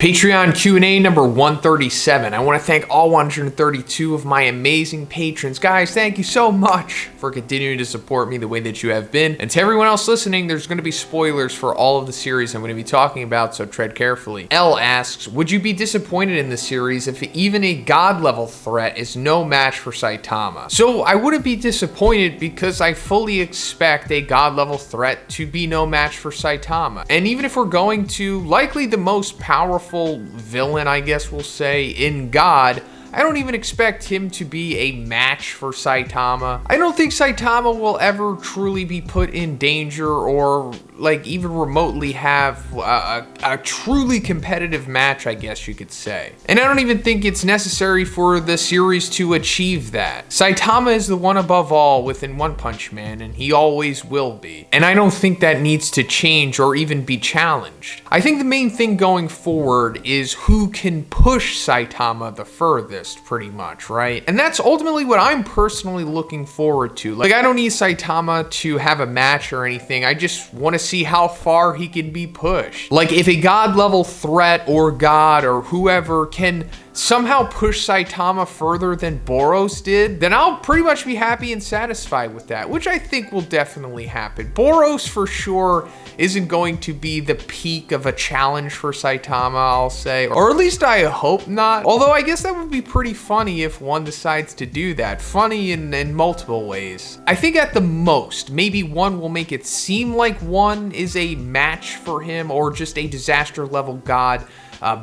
Patreon Q&A number 137. I want to thank all 132 of my amazing patrons. Guys, thank you so much for continuing to support me the way that you have been. And to everyone else listening, there's going to be spoilers for all of the series I'm going to be talking about, so tread carefully. L asks, would you be disappointed in the series if even a god-level threat is no match for Saitama? So I wouldn't be disappointed because I fully expect a god-level threat to be no match for Saitama. And even if we're going to likely the most powerful villain, I guess we'll say, in God, I don't even expect him to be a match for Saitama. I don't think Saitama will ever truly be put in danger or like even remotely have a truly competitive match, I guess you could say. And I don't even think it's necessary for the series to achieve that. Saitama is the one above all within One Punch Man, and he always will be. And I don't think that needs to change or even be challenged. I think the main thing going forward is who can push Saitama the furthest, pretty much, right? And that's ultimately what I'm personally looking forward to. Like, I don't need Saitama to have a match or anything. I just want to see how far he can be pushed. Like, if a god level threat or god or whoever can somehow push Saitama further than Boros did, then I'll pretty much be happy and satisfied with that, which I think will definitely happen. Boros for sure isn't going to be the peak of a challenge for Saitama, I'll say, or at least I hope not. Although I guess that would be pretty funny if one decides to do that. Funny in multiple ways. I think at the most, maybe one will make it seem like one is a match for him or just a disaster level god.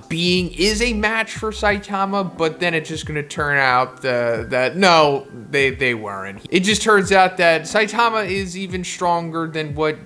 Being is a match for Saitama, but then it's just going to turn out that no, they weren't. It just turns out that Saitama is even stronger than what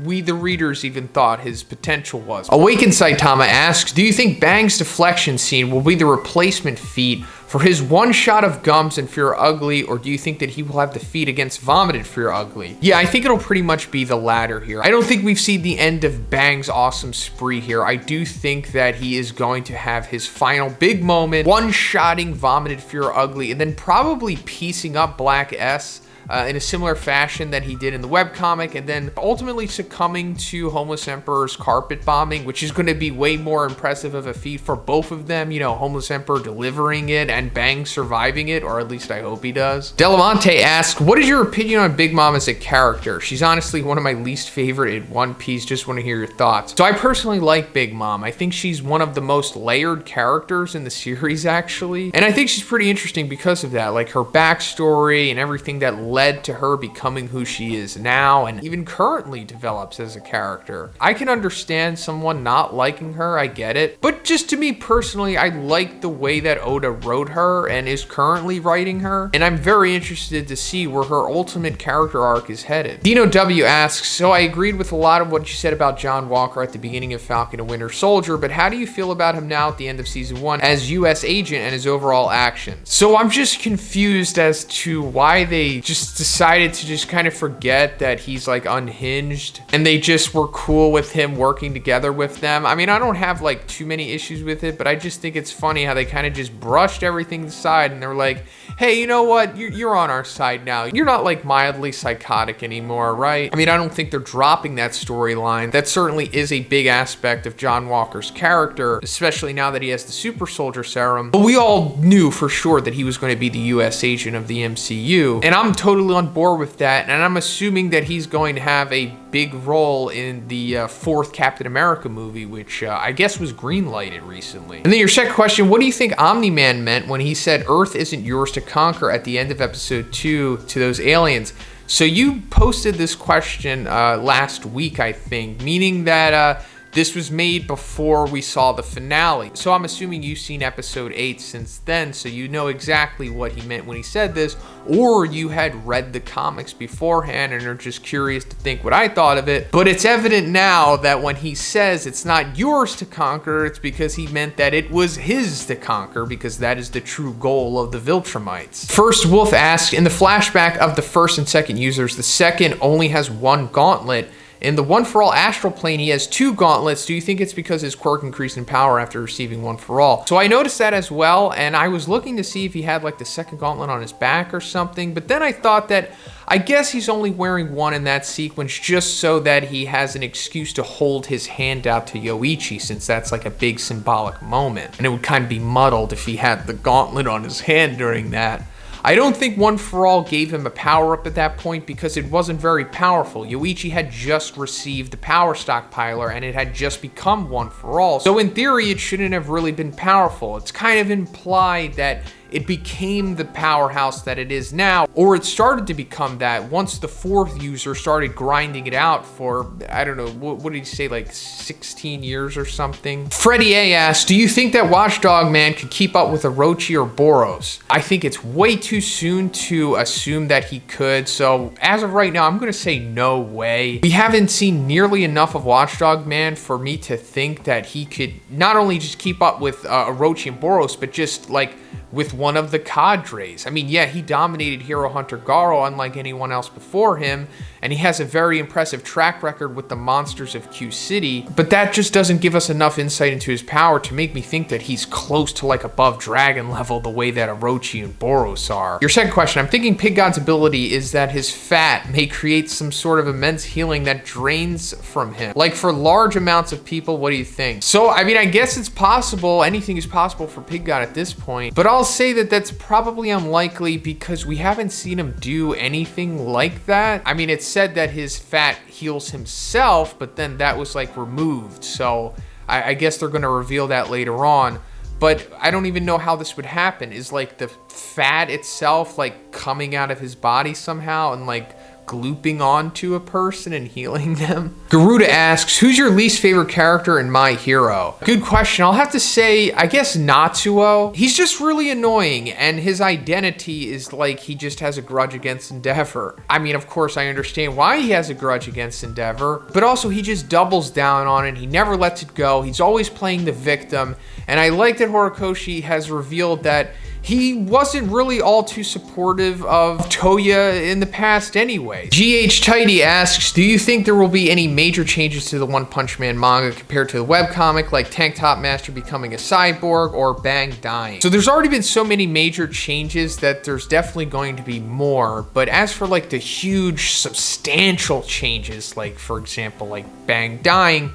we the readers even thought his potential was. Awakened Saitama asks, do you think Bang's deflection scene will be the replacement feat for his one shot of Gums and Fear Ugly, or do you think that he will have the feat against Vomited Fear Ugly? Yeah, I think it'll pretty much be the latter here. I don't think we've seen the end of Bang's awesome spree here. I do think that he is going to have his final big moment, one-shotting Vomited Fear Ugly, and then probably piecing up Black S in a similar fashion that he did in the webcomic, and then ultimately succumbing to Homeless Emperor's carpet bombing, which is going to be way more impressive of a feat for both of them. You know, Homeless Emperor delivering it and Bang surviving it, or at least I hope he does. Delamante asks, what is your opinion on Big Mom as a character? She's honestly one of my least favorite in One Piece. Just want to hear your thoughts. So I personally like Big Mom. I think she's one of the most layered characters in the series, actually. And I think she's pretty interesting because of that. Like, her backstory and everything that led to her becoming who she is now and even currently develops as a character. I can understand someone not liking her, I get it, but just to me personally, I like the way that Oda wrote her and is currently writing her, and I'm very interested to see where her ultimate character arc is headed. Dino W asks, so I agreed with a lot of what you said about John Walker at the beginning of Falcon and Winter Soldier, but how do you feel about him now at the end of season 1 as US agent and his overall actions? So I'm just confused as to why they just decided to just kind of forget that he's like unhinged and they just were cool with him working together with them. I mean, I don't have like too many issues with it, but I just think it's funny how they kind of just brushed everything aside and they're like, hey, you know what? You're on our side now. You're not like mildly psychotic anymore, right? I mean, I don't think they're dropping that storyline. That certainly is a big aspect of John Walker's character, especially now that he has the super soldier serum. But we all knew for sure that he was going to be the US agent of the MCU, and I'm totally on board with that, and I'm assuming that he's going to have a big role in the fourth Captain America movie, which I guess was green-lighted recently. And then your second question, what do you think Omni-Man meant when he said Earth isn't yours to conquer at the end of episode 2 to those aliens? So you posted this question last week, I think, meaning that this was made before we saw the finale. So I'm assuming you've seen episode 8 since then, so you know exactly what he meant when he said this, or you had read the comics beforehand and are just curious to think what I thought of it. But it's evident now that when he says it's not yours to conquer, it's because he meant that it was his to conquer, because that is the true goal of the Viltrumites. First Wolf asks, in the flashback of the first and second users, the second only has one gauntlet. In the One For All astral plane, he has 2 gauntlets. Do you think it's because his quirk increased in power after receiving One For All? So I noticed that as well, and I was looking to see if he had like the second gauntlet on his back or something, but then I thought that I guess he's only wearing one in that sequence just so that he has an excuse to hold his hand out to Yoichi, since that's like a big symbolic moment. And it would kind of be muddled if he had the gauntlet on his hand during that. I don't think One For All gave him a power-up at that point because it wasn't very powerful. Yoichi had just received the power stockpiler and it had just become One For All. So in theory, it shouldn't have really been powerful. It's kind of implied that it became the powerhouse that it is now, or it started to become that once the fourth user started grinding it out for, I don't know, what did he say, like 16 years or something? Freddy A asks, do you think that Watchdog Man could keep up with Orochi or Boros? I think it's way too soon to assume that he could, so as of right now, I'm gonna say no way. We haven't seen nearly enough of Watchdog Man for me to think that he could not only just keep up with Orochi and Boros, but just like with one of the cadres. I mean, yeah, he dominated Hero Hunter Garo unlike anyone else before him, and he has a very impressive track record with the monsters of Q City, but that just doesn't give us enough insight into his power to make me think that he's close to like above dragon level the way that Orochi and Boros are. Your second question, I'm thinking Pig God's ability is that his fat may create some sort of immense healing that drains from him. Like for large amounts of people, what do you think? So, I mean, I guess it's possible, anything is possible for Pig God at this point, but I'll say that that's probably unlikely because we haven't seen him do anything like that. I mean, it's said that his fat heals himself, but then that was like removed. So I guess they're gonna reveal that later on, but I don't even know how this would happen. Is like the fat itself like coming out of his body somehow and like glooping onto a person and healing them? Geruda asks, who's your least favorite character in My Hero? Good question. I'll have to say, I guess Natsuo. He's just really annoying, and his identity is like he just has a grudge against Endeavor. I mean, of course, I understand why he has a grudge against Endeavor, but also he just doubles down on it. He never lets it go. He's always playing the victim, and I like that Horikoshi has revealed that he wasn't really all too supportive of Toya in the past anyway. GH-Tiddy asks, do you think there will be any major changes to the One Punch Man manga compared to the webcomic, like Tank Top Master becoming a cyborg or Bang dying? So there's already been so many major changes that there's definitely going to be more, but as for like the huge substantial changes, like for example, like Bang dying,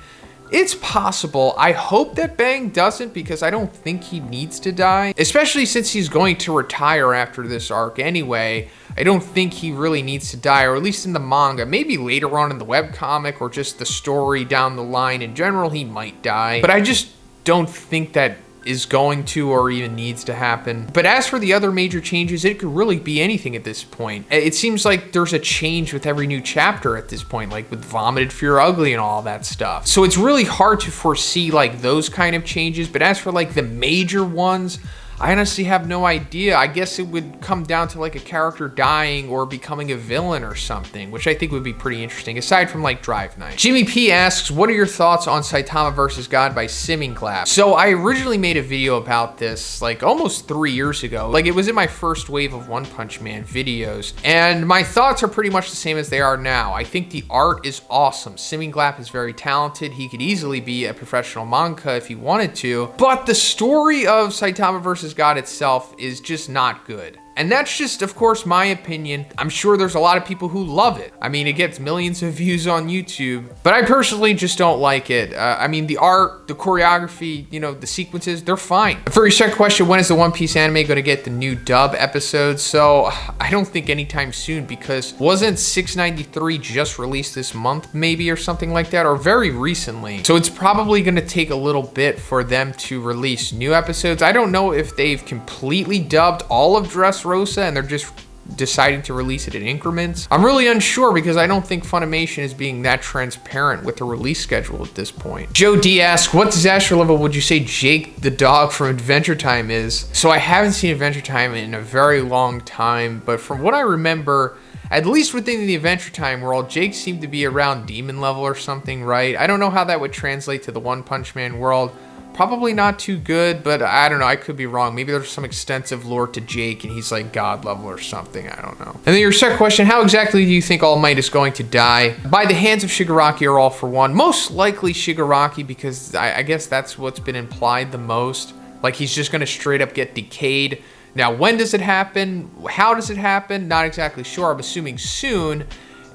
it's possible. I hope that Bang doesn't, because I don't think he needs to die, especially since he's going to retire after this arc anyway. I don't think he really needs to die, or at least in the manga. Maybe later on in the webcomic or just the story down the line in general, he might die. But I just don't think that is going to or even needs to happen. But as for the other major changes, it could really be anything at this point. It seems like there's a change with every new chapter at this point, like with Vomited Fear Ugly and all that stuff. So it's really hard to foresee like those kind of changes, but as for like the major ones, I honestly have no idea. I guess it would come down to like a character dying or becoming a villain or something, which I think would be pretty interesting, aside from like Drive Night. Jimmy P asks, what are your thoughts on Saitama vs. God by Simmingclap? So I originally made a video about this like almost 3 years ago. Like it was in my first wave of One Punch Man videos, and my thoughts are pretty much the same as they are now. I think the art is awesome. Simmingclap is very talented. He could easily be a professional mangaka if he wanted to, but the story of Saitama vs. God itself is just not good. And that's just, of course, my opinion. I'm sure there's a lot of people who love it. I mean, it gets millions of views on YouTube, but I personally just don't like it. I mean, the art, the choreography, you know, the sequences, they're fine. For your second question, when is the One Piece anime going to get the new dub episode? So I don't think anytime soon, because wasn't 693 just released this month maybe or something like that, or very recently? So it's probably going to take a little bit for them to release new episodes. I don't know if they've completely dubbed all of Dressrosa and they're just deciding to release it in increments. I'm really unsure because I don't think Funimation is being that transparent with the release schedule at this point. Joe D asks, what disaster level would you say Jake the dog from Adventure Time is? So I haven't seen Adventure Time in a very long time, but from what I remember, at least within the Adventure Time world, Jake seemed to be around demon level or something, right? I don't know how that would translate to the One Punch Man world. Probably not too good, but I don't know, I could be wrong. Maybe there's some extensive lore to Jake and he's like God level or something, I don't know. And then your second question, how exactly do you think All Might is going to die? By the hands of Shigaraki or All For One? Most likely Shigaraki, because I guess that's what's been implied the most. Like he's just gonna straight up get decayed. Now, when does it happen? How does it happen? Not exactly sure. I'm assuming soon.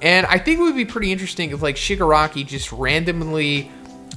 And I think it would be pretty interesting if like Shigaraki just randomly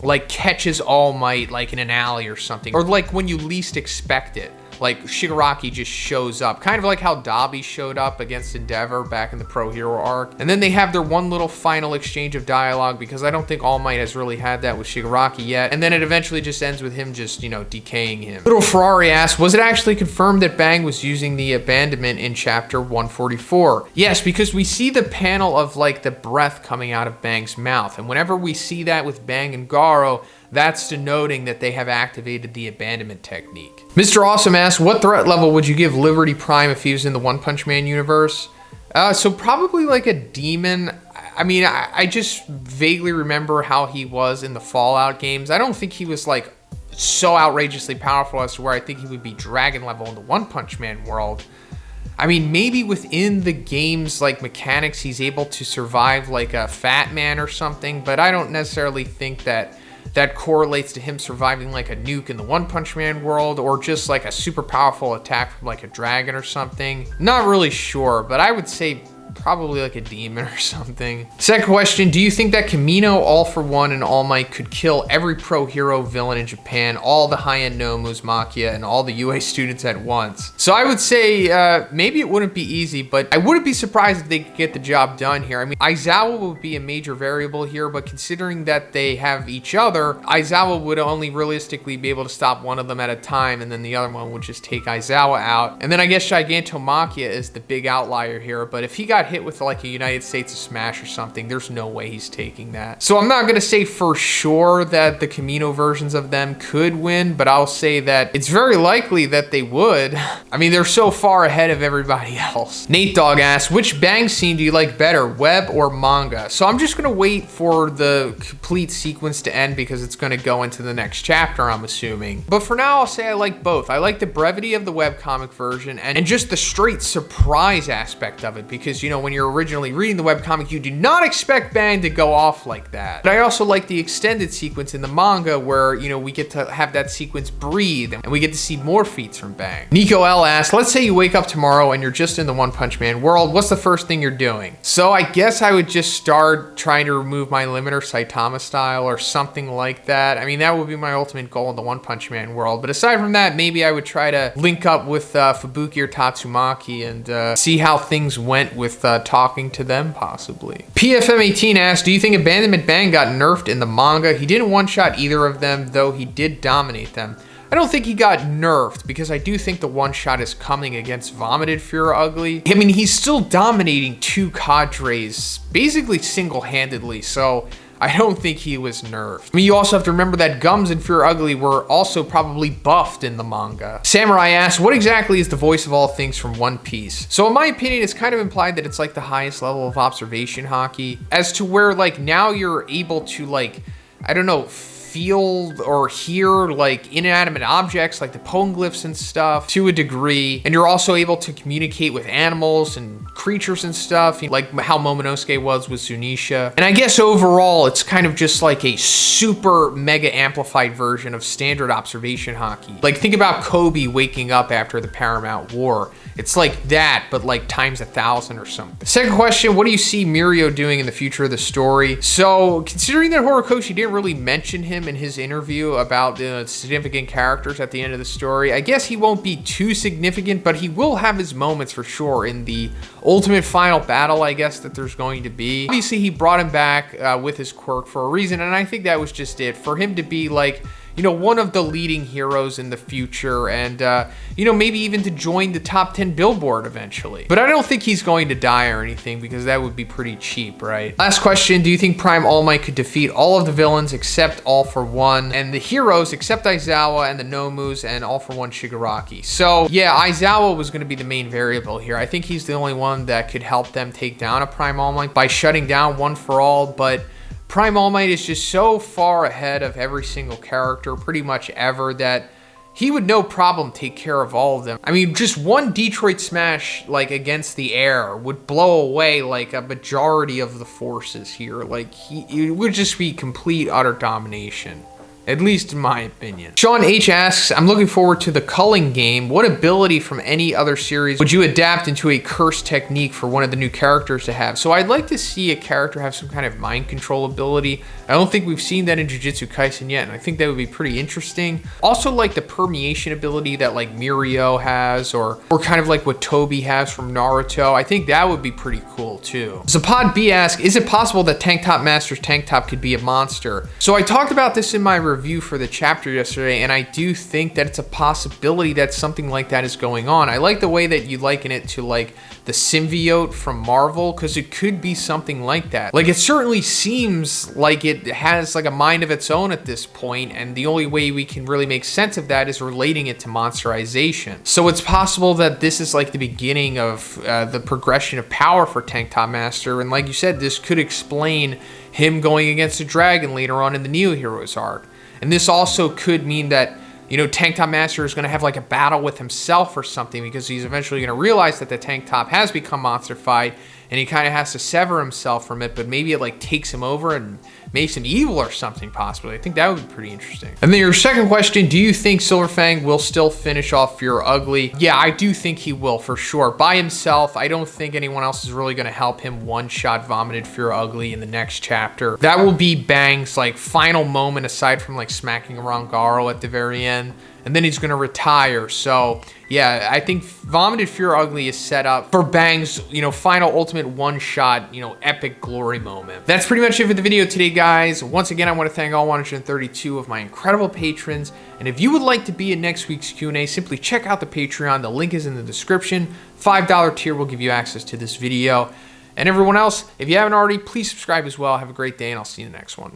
like catches All Might like in an alley or something, or like when you least expect it. Like Shigaraki just shows up, kind of like how Dabi showed up against Endeavor back in the Pro Hero arc. And then they have their one little final exchange of dialogue, because I don't think All Might has really had that with Shigaraki yet. And then it eventually just ends with him just, you know, decaying him. Little Ferrari asks, was it actually confirmed that Bang was using the abandonment in chapter 144? Yes, because we see the panel of like the breath coming out of Bang's mouth. And whenever we see that with Bang and Garo, that's denoting that they have activated the abandonment technique. Mr.Awsome asks, what threat level would you give Liberty Prime if he was in the One Punch Man universe? So probably like a demon. I mean, I just vaguely remember how he was in the Fallout games. I don't think he was like so outrageously powerful as to where I think he would be dragon level in the One Punch Man world. I mean, maybe within the game's like mechanics, he's able to survive like a Fat Man or something, but I don't necessarily think that correlates to him surviving like a nuke in the One Punch Man world, or just like a super powerful attack from like a dragon or something. Not really sure, but I would say probably like a demon or something. Second question, do you think that Kamino, All For One, and All Might could kill every pro hero villain in Japan, all the high-end Nomus, Makia, and all the UA students at once? So I would say maybe it wouldn't be easy, but I wouldn't be surprised if they could get the job done here. I mean, Aizawa would be a major variable here, but considering that they have each other, Aizawa would only realistically be able to stop one of them at a time, and then the other one would just take Aizawa out. And then I guess Gigantomachia is the big outlier here, but if he got hit with like a United States of Smash or something, there's no way he's taking that. So I'm not gonna say for sure that the Kamino versions of them could win, but I'll say that it's very likely that they would. I mean, they're so far ahead of everybody else. Natedawg asks, which Bang scene do you like better, web or manga? So I'm just gonna wait for the complete sequence to end, because it's gonna go into the next chapter, I'm assuming. But for now, I'll say I like both. I like the brevity of the webcomic version and just the straight surprise aspect of it, because, you know, when you're originally reading the webcomic, you do not expect Bang to go off like that. But I also like the extended sequence in the manga where, you know, we get to have that sequence breathe and we get to see more feats from Bang. Nico L asks, let's say you wake up tomorrow and you're just in the One Punch Man world. What's the first thing you're doing? So I guess I would just start trying to remove my limiter Saitama style or something like that. I mean, that would be my ultimate goal in the One Punch Man world. But aside from that, maybe I would try to link up with Fubuki or Tatsumaki and see how things went with talking to them, possibly. PFM18 asks, do you think Abandonment Bang got nerfed in the manga? He didn't one-shot either of them, though he did dominate them. I don't think he got nerfed, because I do think the one-shot is coming against Vomited Fura Ugly. I mean, he's still dominating two cadres, basically single-handedly, so I don't think he was nerfed. I mean, you also have to remember that Gums and Fear Ugly were also probably buffed in the manga. Samurai asks, what exactly is the voice of all things from One Piece? So in my opinion, it's kind of implied that it's like the highest level of observation hockey, as to where like now you're able to like, I don't know, feel or hear like inanimate objects like the poneglyphs and stuff to a degree, and you're also able to communicate with animals and creatures and stuff, like how Momonosuke was with Zunisha. And I guess overall it's kind of just like a super mega amplified version of standard observation hockey. Like think about Kobe waking up after the Paramount War. It's like that, but like times 1,000 or something. Second question, what do you see Mirio doing in the future of the story? So considering that Horikoshi didn't really mention him in his interview about the significant characters at the end of the story, I guess he won't be too significant, but he will have his moments for sure in the ultimate final battle, I guess, that there's going to be. Obviously, he brought him back with his quirk for a reason, and I think that was just it. For him to be like, you know, one of the leading heroes in the future, and, you know, maybe even to join the top 10 Billboard eventually. But I don't think he's going to die or anything, because that would be pretty cheap, right? Last question, do you think Prime All Might could defeat all of the villains except All For One, and the heroes except Aizawa and the Nomus and All For One Shigaraki? So, yeah, Aizawa was going to be the main variable here. I think he's the only one that could help them take down a Prime All Might by shutting down One For All, but Prime All Might is just so far ahead of every single character pretty much ever that he would no problem take care of all of them. I mean, just one Detroit Smash like against the air would blow away like a majority of the forces here. Like it would just be complete utter domination. at least in my opinion. Sean H asks, I'm looking forward to the culling game. What ability from any other series would you adapt into a curse technique for one of the new characters to have? So I'd like to see a character have some kind of mind control ability. I don't think we've seen that in Jujutsu Kaisen yet, and I think that would be pretty interesting. Also like the permeation ability that like Mirio has, or kind of like what Tobi has from Naruto. I think that would be pretty cool too. Zapphod B asks, is it possible that Tank Top Master's tank top could be a monster? So I talked about this in my review for the chapter yesterday, and I do think that it's a possibility that something like that is going on. I like the way that you liken it to like the symbiote from Marvel, because it could be something like that. Like it certainly seems like it has like a mind of its own at this point, and the only way we can really make sense of that is relating it to monsterization. So it's possible that this is like the beginning of the progression of power for Tank Top Master, and like you said, this could explain him going against a dragon later on in the Neo Heroes arc. And this also could mean that, you know, Tank Top Master is going to have like a battle with himself or something, because he's eventually going to realize that the tank top has become monsterfied, and he kind of has to sever himself from it, but maybe it like takes him over and makes him evil or something possibly. I think that would be pretty interesting. And then your second question, do you think Silverfang will still finish off Fear Ugly? Yeah, I do think he will for sure. By himself, I don't think anyone else is really going to help him one-shot vomited Fear Ugly in the next chapter. That will be Bang's like final moment, aside from like smacking around Garo at the very end. And then he's going to retire. So yeah, I think Vomited Fear Ugly is set up for Bang's, you know, final ultimate one-shot, you know, epic glory moment. That's pretty much it for the video today, guys. Once again, I want to thank all 132 of my incredible patrons. And if you would like to be in next week's Q&A, simply check out the Patreon. The link is in the description. $5 tier will give you access to this video. And everyone else, if you haven't already, please subscribe as well. Have a great day, and I'll see you in the next one.